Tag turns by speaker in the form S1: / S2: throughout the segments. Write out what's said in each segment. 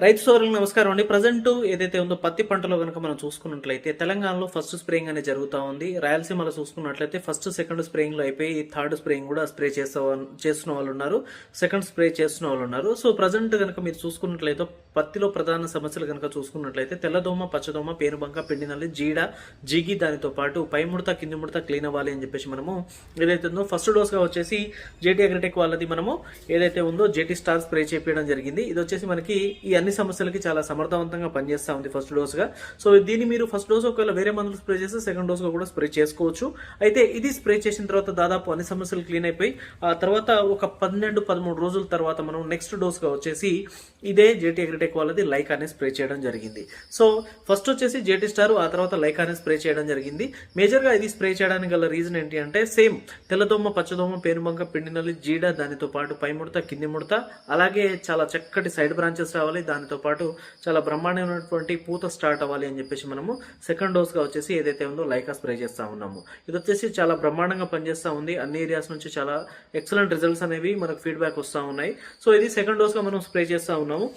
S1: రైతు సోదరులకు నమస్కారం అండి. ప్రజెంట్ ఏదైతే ఉందో పత్తి పంటలో కనుక మనం చూసుకున్నట్లయితే తెలంగాణలో ఫస్ట్ స్ప్రేయింగ్ అనేది జరుగుతూ ఉంది. రాయలసీమలో చూసుకున్నట్లయితే ఫస్ట్ సెకండ్ స్ప్రేయింగ్ లో అయిపోయి థర్డ్ స్ప్రేయింగ్ కూడా స్ప్రే చేస్తున్న వాళ్ళు ఉన్నారు, సెకండ్ స్ప్రే చేస్తున్న వాళ్ళు ఉన్నారు. సో ప్రజెంట్ కనుక మీరు చూసుకున్నట్లయితే పత్తిలో ప్రధాన సమస్యలు కనుక చూసుకున్నట్లయితే తెల్లదోమ, పచ్చదోమ, పేనుబంక, పిండి నల్లి, జీడ, జిగి, దానితో పాటు పై ముడత కింది ముడత క్లీన్ అవ్వాలి అని చెప్పేసి మనము ఏదైతే ఉందో ఫస్ట్ డోస్ గా వచ్చేసి జేటీ అగ్రిటెక్ వాళ్ళది మనము ఏదైతే ఉందో జేటీ స్టార్ స్ప్రే చేయడం జరిగింది. ఇది వచ్చేసి మనకి ఈ అన్ని సమస్యలకి చాలా సమర్థవంతంగా పనిచేస్తూ ఉంది ఫస్ట్ డోస్ గా. సో దీన్ని మీరు ఫస్ట్ డోస్ ఒకవేళ వేరే మందులు స్ప్రే చేస్తే సెకండ్ డోస్ గా కూడా స్ప్రే చేసుకోవచ్చు. అయితే ఇది స్ప్రే చేసిన తర్వాత దాదాపు అన్ని సమస్యలు క్లీన్ అయిపోయి ఆ తర్వాత ఒక 12-13 రోజుల తర్వాత మనం నెక్స్ట్ డోస్ గా వచ్చేసి ఇదే జేటీ అగ్రిటెక్ వాళ్ళది లైక్ అనే స్ప్రే చేయడం జరిగింది. సో ఫస్ట్ వచ్చేసి జేటీ స్టార్, ఆ తర్వాత లైక్ అనే స్ప్రే చేయడం జరిగింది. మేజర్ గా ఇది స్ప్రే చేయడానికి గల రీజన్ ఏంటి అంటే సేమ్ తెల్లదోమ, పచ్చదోమ, పేనుబంక, పిండి నల్లి, జీడ, దానితో పాటు పై ముడత, కింది ముడత, అలాగే చాలా చక్కటి సైడ్ బ్రాంచెస్ రావాలి, దానితో పాటు చాలా బ్రహ్మాండమైనటువంటి పూత స్టార్ట్ అవ్వాలి అని చెప్పేసి మనము సెకండ్ డోస్ గా వచ్చేసి ఏదైతే ఉందో లైకా స్ప్రే చేస్తా ఉన్నాము. ఇది వచ్చేసి చాలా బ్రహ్మాండంగా పనిచేస్తా ఉంది. అన్ని ఏరియాస్ నుంచి చాలా ఎక్సలెంట్ రిజల్ట్స్ అనేవి మనకు ఫీడ్బ్యాక్ వస్తూ ఉన్నాయి. సో ఇది సెకండ్ డోస్ గా మనం స్ప్రే చేస్తా ఉన్నాము.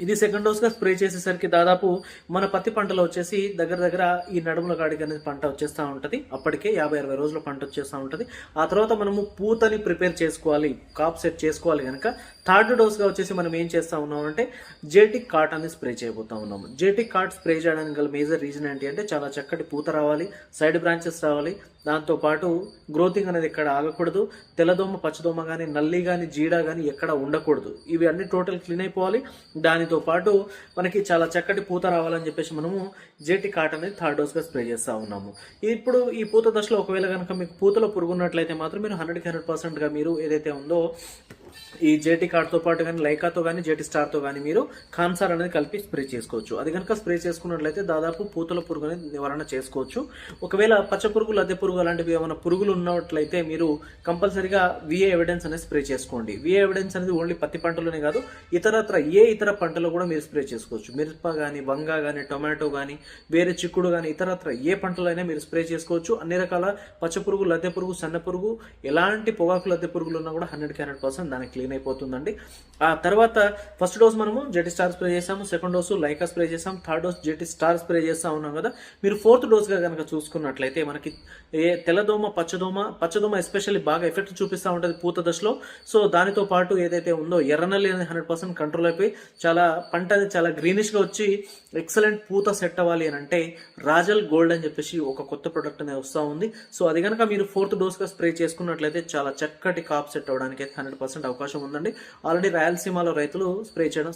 S1: ఇది సెకండ్ డోస్ గా స్ప్రే చేసేసరికి దాదాపు మన పత్తి పంటలో వచ్చేసి దగ్గర ఈ నడుముల కాడికి అనేది పంట వచ్చేస్తూ ఉంటుంది. అప్పటికే 50-60 రోజుల పంట వచ్చేస్తూ ఉంటుంది. ఆ తర్వాత మనము పూతని ప్రిపేర్ చేసుకోవాలి, కాప్ సెట్ చేసుకోవాలి కనుక థర్డ్ డోస్ గా వచ్చేసి మనం ఏం చేస్తా ఉన్నాం అంటే జేటిక్ కార్ట్ అని స్ప్రే చేయబోతా ఉన్నాము. జేటిక్ కార్ట్ స్ప్రే చేయడానికి గల మేజర్ రీజన్ ఏంటి అంటే చాలా చక్కటి పూత రావాలి, సైడ్ బ్రాంచెస్ రావాలి, దాంతో పాటు గ్రోతింగ్ అనేది ఎక్కడ ఆగకూడదు, తెల్లదోమ, పచ్చదోమ కానీ, నల్లి కానీ, జీడ కానీ ఎక్కడ ఉండకూడదు. ఇవి అన్ని టోటల్ క్లీన్ అయిపోవాలి. దానితో పాటు మనకి చాలా చక్కటి పూత రావాలని చెప్పేసి మనము జేటీ కార్ట్ అనేది థర్డ్ డోస్ గా స్ప్రే చేస్తా ఉన్నాము. ఇప్పుడు ఈ పూత దశలో ఒకవేళ కనుక మీకు పూతలో పురుగున్నట్లయితే మాత్రం మీరు 100% గా మీరు ఏదైతే ఉందో ఈ జేటీ కార్డ్తో పాటు కానీ, లైకాతో కానీ, జేటీ స్టార్తో కానీ మీరు కాన్సార్ అనేది కలిపి స్ప్రే చేసుకోవచ్చు. అది కనుక స్ప్రే చేసుకున్నట్లయితే దాదాపు పూతల పురుగు అనేది నివారణ చేసుకోవచ్చు. ఒకవేళ పచ్చ పురుగు, లద్దె పురుగు అలాంటివి ఏమైనా పురుగులు ఉన్నట్లయితే మీరు కంపల్సరీగా విఏ ఎవిడెన్స్ అనేది స్ప్రే చేసుకోండి. విఏ ఎవిడెన్స్ అనేది ఓన్లీ పత్తి పంటలోనే కాదు, ఇతర పంటలో కూడా మీరు స్ప్రే చేసుకోవచ్చు. మిరప కానీ, వంగ కానీ, టొమాటో కానీ, వేరే చిక్కుడు కానీ, ఇతరత్ర ఏ పంటలో అయినా మీరు స్ప్రే చేసుకోవచ్చు. అన్ని రకాల పచ్చ పురుగు, లద్దె పురుగు, సన్న పురుగు, ఎలాంటి పొగాకు లద్దె పురుగులు ఉన్నా కూడా 100% దానికి క్లీన్ అయిపోతుందండి. ఆ తర్వాత ఫస్ట్ డోస్ మనము జెటీ స్టార్ స్ప్రే చేసాము, సెకండ్ డోస్ లైకా స్ప్రే చేసాము, third dose ZTE star spray చేస్తా ఉన్నాం కదా. మీరు ఫోర్త్ డోస్ గా కనుక చూసుకున్నట్లయితే మనకి తెల్లదోమ, పచ్చదోమ ఎస్పెషల్లీ బాగా ఎఫెక్ట్ చూపిస్తూ ఉంటుంది పూత దశలో. సో దానితో పాటు ఏదైతే ఉందో ఎర్రనల్లి అనేది 100% కంట్రోల్ అయిపోయి పంట అనేది చాలా గ్రీనిష్ గా వచ్చి ఎక్సలెంట్ పూత సెట్ అవ్వాలి అని అంటే రాజల్ గోల్డ్ అని చెప్పేసి ఒక కొత్త ప్రొడక్ట్ అనేది వస్తూ ఉంది. సో అది కనుక మీరు ఫోర్త్ డోస్ గా స్ప్రే చేసుకున్నట్లయితే చాలా చక్కటి కాప్ సెట్ అవ్వడానికి 100% అవకాశం ఉందండి. ఆల్రెడీ రాయలసీమలో రైతులు స్ప్రే చేయడం